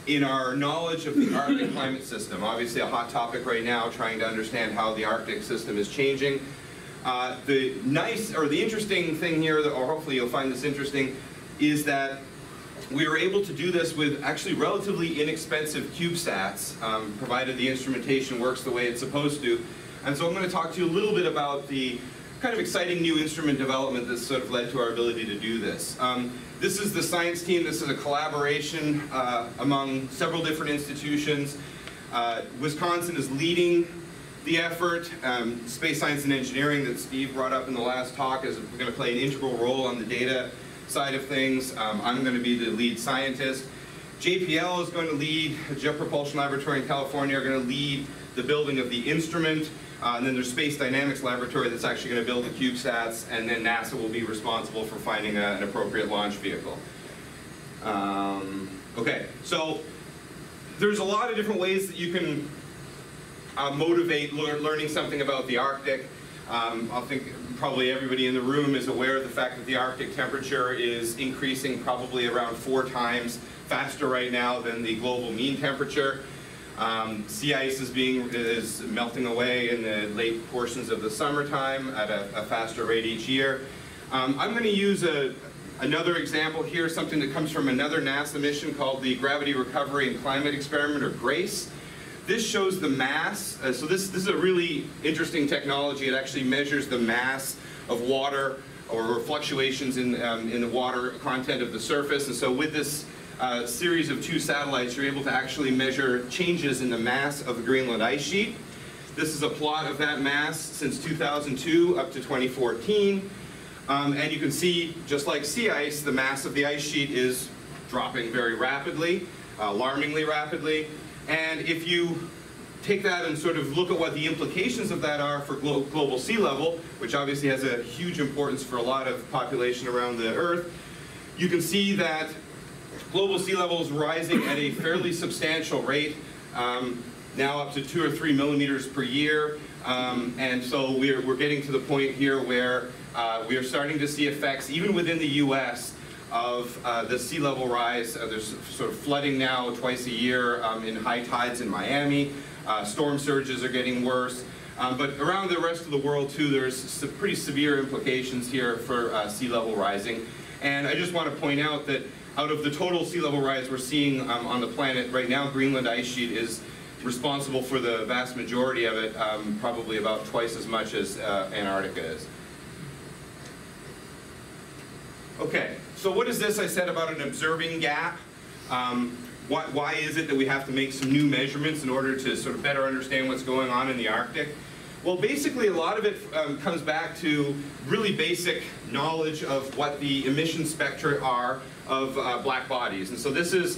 in our knowledge of the Arctic climate system. Obviously a hot topic right now, trying to understand how the Arctic system is changing. The interesting thing here, or hopefully you'll find this interesting, is that we were able to do this with actually relatively inexpensive CubeSats, provided the instrumentation works the way it's supposed to. And so I'm going to talk to you a little bit about the kind of exciting new instrument development that's sort of led to our ability to do this. This is the science team. This is a collaboration among several different institutions. Wisconsin is leading the effort. Space science and engineering that Steve brought up in the last talk is going to play an integral role on the data side of things. I'm going to be the lead scientist. JPL is going to lead, the Jet Propulsion Laboratory in California are going to lead the building of the instrument. And then there's Space Dynamics Laboratory that's actually going to build the CubeSats, and then NASA will be responsible for finding an appropriate launch vehicle. Okay, so there's a lot of different ways that you can motivate learning something about the Arctic. I think probably everybody in the room is aware of the fact that the Arctic temperature is increasing probably around 4 times faster right now than the global mean temperature. Sea ice is melting away in the late portions of the summertime at a faster rate each year. I'm going to use another example here, something that comes from another NASA mission called the Gravity Recovery and Climate Experiment, or GRACE. This shows the mass. So this is a really interesting technology. It actually measures the mass of water or fluctuations in the water content of the surface. And so with this series of 2 satellites, you're able to actually measure changes in the mass of the Greenland ice sheet. This is a plot of that mass since 2002 up to 2014. And you can see, just like sea ice, the mass of the ice sheet is dropping very rapidly, alarmingly rapidly. And if you take that and sort of look at what the implications of that are for global sea level, which obviously has a huge importance for a lot of population around the Earth, you can see that global sea level is rising at a fairly substantial rate, now up to 2 or 3 millimeters per year. And so we're getting to the point here where we are starting to see effects, even within the US, of the sea level rise. There's sort of flooding now twice a year in high tides in Miami. Storm surges are getting worse. But around the rest of the world too, there's some pretty severe implications here for sea level rising. And I just want to point out that out of the total sea level rise we're seeing on the planet right now, Greenland ice sheet is responsible for the vast majority of it, probably about twice as much as Antarctica is. Okay, so what is this I said about an observing gap? Why is it that we have to make some new measurements in order to sort of better understand what's going on in the Arctic? Well, basically a lot of it comes back to really basic knowledge of what the emission spectra are of black bodies. And so this is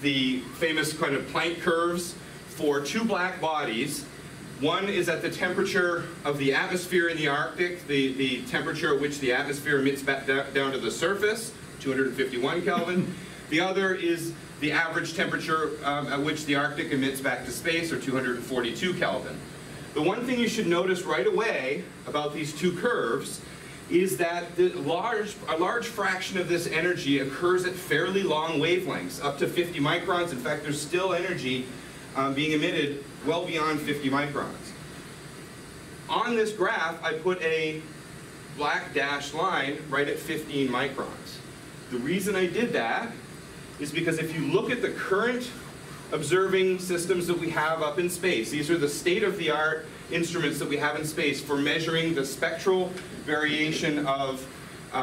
the famous kind of Planck curves for two black bodies. One is at the temperature of the atmosphere in the Arctic, the temperature at which the atmosphere emits back down to the surface, 251 Kelvin. The other is the average temperature at which the Arctic emits back to space, or 242 Kelvin. The one thing you should notice right away about these two curves is that a large fraction of this energy occurs at fairly long wavelengths, up to 50 microns. In fact, there's still energy being emitted well beyond 50 microns. On this graph, I put a black dashed line right at 15 microns. The reason I did that is because if you look at the current observing systems that we have up in space, these are the state-of-the-art instruments that we have in space for measuring the spectral variation of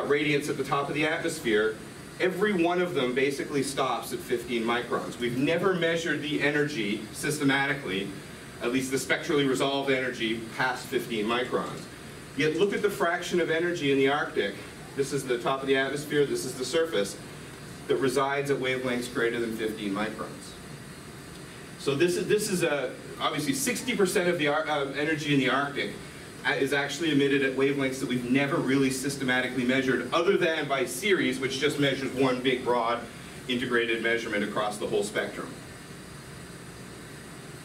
radiance at the top of the atmosphere. Every one of them basically stops at 15 microns. We've never measured the energy systematically, at least the spectrally resolved energy, past 15 microns. Yet look at the fraction of energy in the Arctic. This is the top of the atmosphere, this is the surface, that resides at wavelengths greater than 15 microns. So this is obviously 60% of the energy in the Arctic is actually emitted at wavelengths that we've never really systematically measured, other than by CIRES, which just measures one big, broad, integrated measurement across the whole spectrum.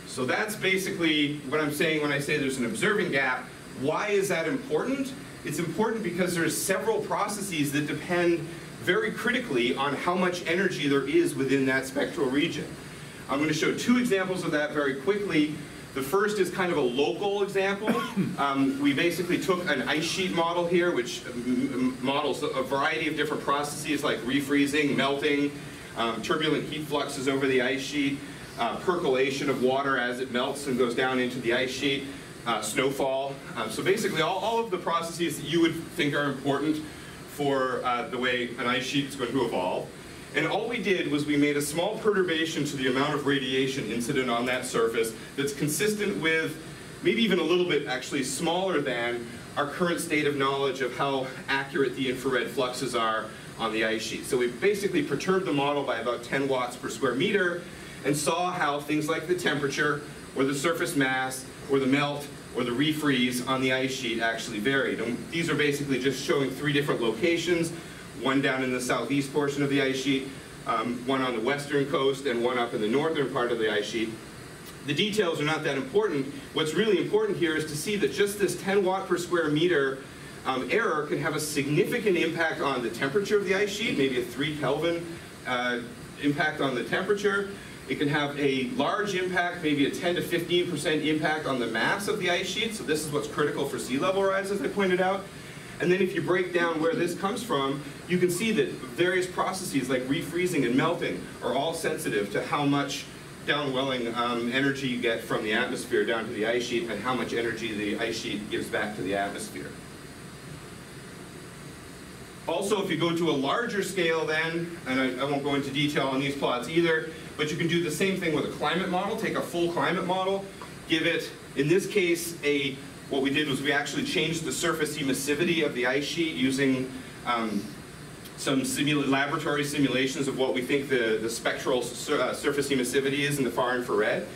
So that's basically what I'm saying when I say there's an observing gap. Why is that important? It's important because there's several processes that depend very critically on how much energy there is within that spectral region. I'm going to show two examples of that very quickly. The first is kind of a local example. We basically took an ice sheet model here, which models a variety of different processes like refreezing, melting, turbulent heat fluxes over the ice sheet, percolation of water as it melts and goes down into the ice sheet, snowfall. So basically all of the processes that you would think are important for the way an ice sheet is going to evolve. And all we did was we made a small perturbation to the amount of radiation incident on that surface that's consistent with, maybe even a little bit actually smaller than, our current state of knowledge of how accurate the infrared fluxes are on the ice sheet. So we basically perturbed the model by about 10 watts per square meter and saw how things like the temperature, or the surface mass, or the melt, or the refreeze on the ice sheet actually varied. And these are basically just showing three different locations, one down in the southeast portion of the ice sheet, one on the western coast, and one up in the northern part of the ice sheet. The details are not that important. What's really important here is to see that just this 10 watt per square meter error can have a significant impact on the temperature of the ice sheet, maybe a 3 Kelvin impact on the temperature. It can have a large impact, maybe a 10 to 15% impact on the mass of the ice sheet. So this is what's critical for sea level rise, as I pointed out. And then if you break down where this comes from, you can see that various processes like refreezing and melting are all sensitive to how much downwelling energy you get from the atmosphere down to the ice sheet, and how much energy the ice sheet gives back to the atmosphere. Also, if you go to a larger scale then, and I won't go into detail on these plots either, but you can do the same thing with a climate model. Take a full climate model, give it, in this case, what we did was we actually changed the surface emissivity of the ice sheet using some laboratory simulations of what we think the spectral surface emissivity is in the far infrared.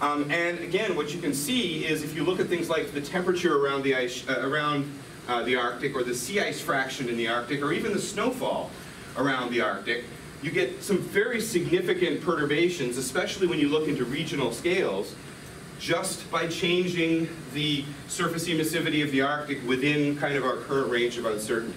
And again, what you can see is if you look at things like the temperature around the ice, the Arctic, or the sea ice fraction in the Arctic, or even the snowfall around the Arctic, you get some very significant perturbations, especially when you look into regional scales, just by changing the surface emissivity of the Arctic within kind of our current range of uncertainty.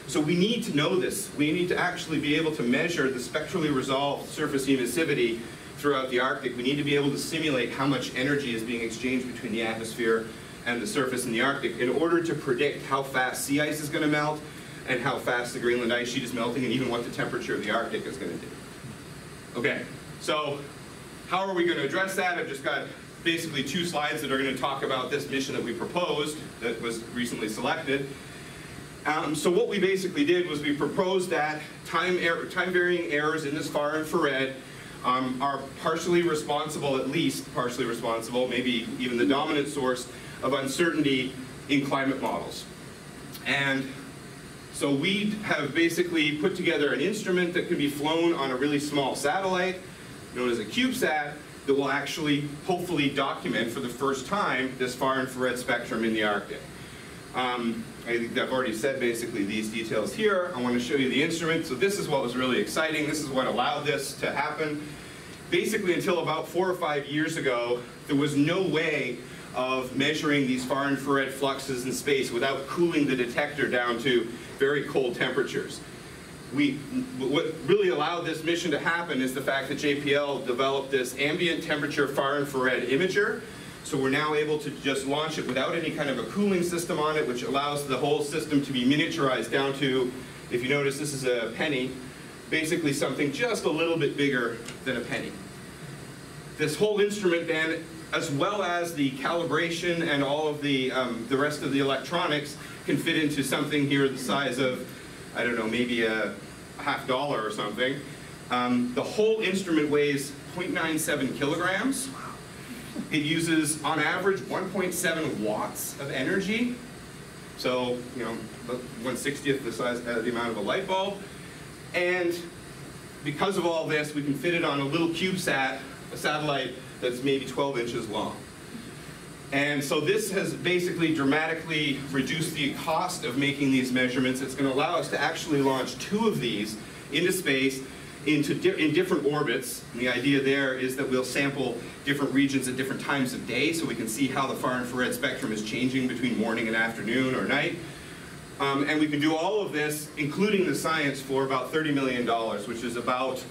So we need to know this. We need to actually be able to measure the spectrally resolved surface emissivity throughout the Arctic. We need to be able to simulate how much energy is being exchanged between the atmosphere and the surface in the Arctic in order to predict how fast sea ice is going to melt and how fast the Greenland ice sheet is melting and even what the temperature of the Arctic is going to do. Okay, so how are we going to address that? I've just got basically 2 slides that are going to talk about this mission that we proposed that was recently selected. So what we basically did was we proposed that time-varying errors in this far infrared are partially responsible, at least partially responsible, maybe even the dominant source of uncertainty in climate models. And so we have basically put together an instrument that can be flown on a really small satellite, known as a CubeSat, that will actually, hopefully, document for the first time this far infrared spectrum in the Arctic. I think I've already said basically these details here. I want to show you the instrument. So this is what was really exciting. This is what allowed this to happen. Basically, until about 4 or 5 years ago, there was no way of measuring these far infrared fluxes in space without cooling the detector down to very cold temperatures. What really allowed this mission to happen is the fact that JPL developed this ambient temperature far infrared imager. So we're now able to just launch it without any kind of a cooling system on it, which allows the whole system to be miniaturized down to, if you notice, this is a penny, basically something just a little bit bigger than a penny. This whole instrument then, as well as the calibration and all of the rest of the electronics, can fit into something here the size of, I don't know, maybe a $50 or something. The whole instrument weighs 0.97 kilograms. It uses, on average, 1.7 watts of energy. So, you know, 1/60th the size, the amount of a light bulb. And because of all this, we can fit it on a little CubeSat, a satellite that's maybe 12 inches long. And so this has basically dramatically reduced the cost of making these measurements. It's going to allow us to actually launch 2 of these into space in different orbits. And the idea there is that we'll sample different regions at different times of day so we can see how the far infrared spectrum is changing between morning and afternoon or night. And we can do all of this, including the science, for about $30 million, which is about,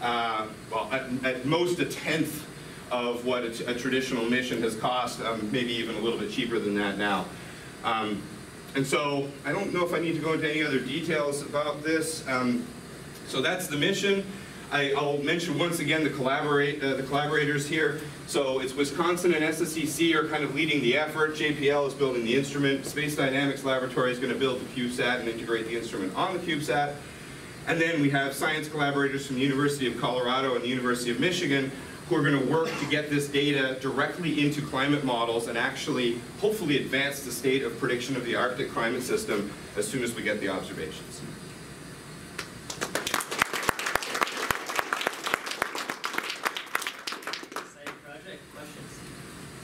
well, at most a tenth of what a traditional mission has cost, maybe even a little bit cheaper than that now. And so I don't know if I need to go into any other details about this. So that's the mission. I'll mention once again the collaborators here. So it's Wisconsin and SSEC are kind of leading the effort. JPL is building the instrument. Space Dynamics Laboratory is going to build the CubeSat and integrate the instrument on the CubeSat. And then we have science collaborators from the University of Colorado and the University of Michigan who are going to work to get this data directly into climate models and actually, hopefully, advance the state of prediction of the Arctic climate system as soon as we get the observations.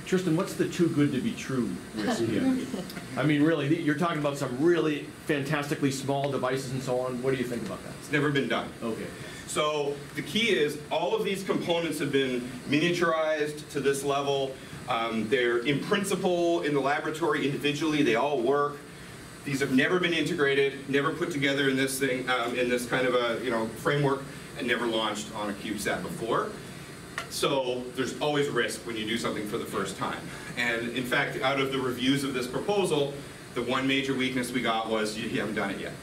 Tristan, what's the too good to be true risk here? I mean, really, you're talking about some really fantastically small devices and so on. What do you think about that? It's never been done. Okay. So the key is all of these components have been miniaturized to this level. They're in principle in the laboratory individually. They all work. These have never been integrated, never put together in this thing, in this kind of a framework, and never launched on a CubeSat before. So there's always risk when you do something for the first time. And in fact, out of the reviews of this proposal, the one major weakness we got was you haven't done it yet.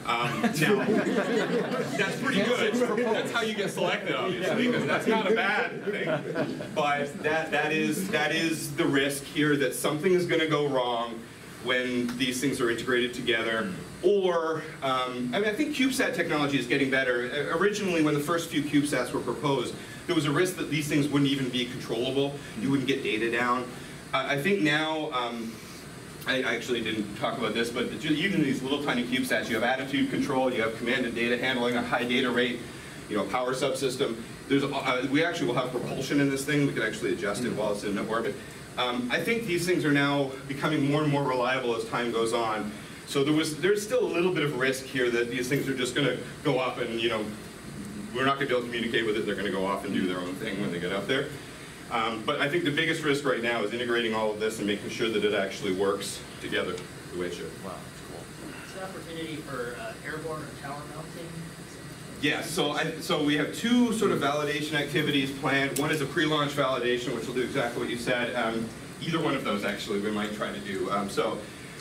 Now, that's pretty good. That's how you get selected, obviously, because that's not a bad thing. But that is the risk here, that something is going to go wrong when these things are integrated together. Or, I mean, I think CubeSat technology is getting better. Originally, when the first few CubeSats were proposed, there was a risk that these things wouldn't even be controllable. You wouldn't get data down. I think now, I actually didn't talk about this, but even these little tiny CubeSats, you have attitude control, you have commanded data handling, a high data rate, power subsystem. We actually will have propulsion in this thing. We can actually adjust it while it's in orbit. I think these things are now becoming more and more reliable as time goes on. So there's still a little bit of risk here that these things are just going to go up and, we're not going to be able to communicate with it. They're going to go off and do their own thing when they get up there. But I think the biggest risk right now is integrating all of this and making sure that it actually works together the way it should. Wow, that's cool. Is there opportunity for airborne or tower mounting? Yeah, so we have two sort of validation activities planned. One is a pre-launch validation, which will do exactly what you said. Either one of those, actually, we might try to do. So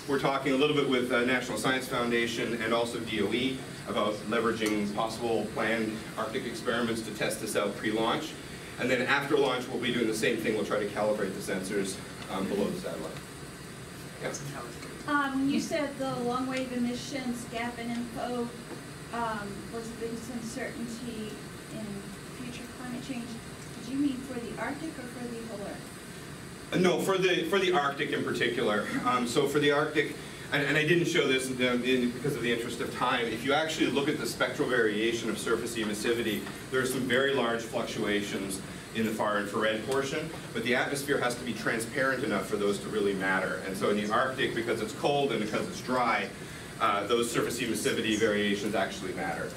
we're talking a little bit with National Science Foundation and also DOE about leveraging possible planned Arctic experiments to test this out pre-launch. And then after launch, we'll be doing the same thing. We'll try to calibrate the sensors below the satellite. Yeah. When you said the long-wave emissions gap in info was the biggest uncertainty in future climate change, did you mean for the Arctic or for the whole Earth? No, for the Arctic in particular. So for the Arctic, and I didn't show this because of the interest of time, if you actually look at the spectral variation of surface emissivity, there are some very large fluctuations in the far infrared portion, but the atmosphere has to be transparent enough for those to really matter. And so in the Arctic, because it's cold and because it's dry, those surface emissivity variations actually matter.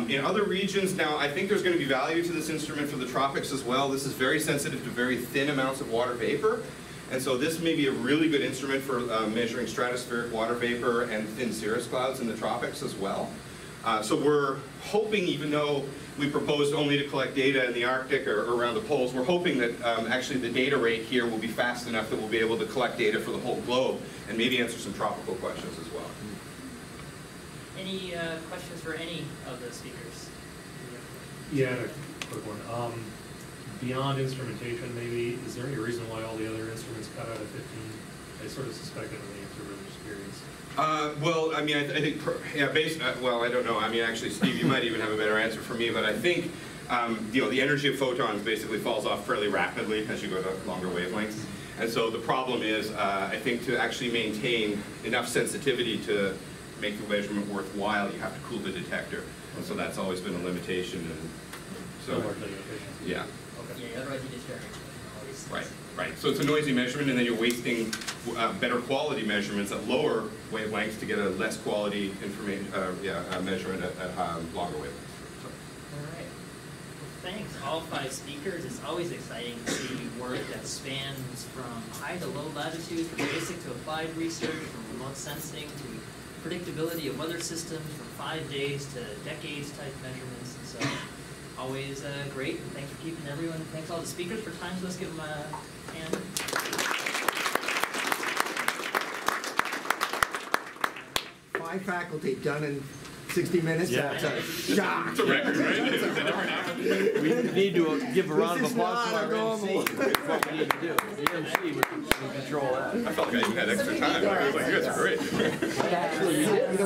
In other regions, now I think there's going to be value to this instrument for the tropics as well. This is very sensitive to very thin amounts of water vapor. And so this may be a really good instrument for measuring stratospheric water vapor and thin cirrus clouds in the tropics as well. So we're hoping, even though we proposed only to collect data in the Arctic or around the poles, we're hoping that actually the data rate here will be fast enough that we'll be able to collect data for the whole globe and maybe answer some tropical questions as well. Any questions for any of the speakers? Yeah, a quick one. Beyond instrumentation, maybe, is there any reason why all the other instruments cut out at 15? I sort of suspected in the answer, but I'm just curious. Well, I mean, I think, well, I don't know. I mean, actually, Steve, you might even have a better answer for me, but I think, the energy of photons basically falls off fairly rapidly as you go to longer wavelengths. And so the problem is, I think, to actually maintain enough sensitivity to make the measurement worthwhile, you have to cool the detector. And so that's always been a limitation. And so, yeah. Yeah, otherwise you just Right, right. So it's a noisy measurement, and then you're wasting better quality measurements at lower wavelengths to get a less quality information, measurement at longer wavelengths. So. All right. Well, thanks, all 5 speakers. It's always exciting to see work that spans from high to low latitude, from basic to applied research, from remote sensing to predictability of weather systems, from 5 days to decades type measurements, and so. Always great, and thanks for keeping everyone. Thanks all the speakers for time, so let's give them a hand. 5 faculty done in 60 minutes. Yeah. That's a shock. It's a record, right? We need to give a round of applause to our normal. MC. That's what we need to do. The MC would control that. I felt like I even had extra time. I was like, you guys are great. Actually, we did.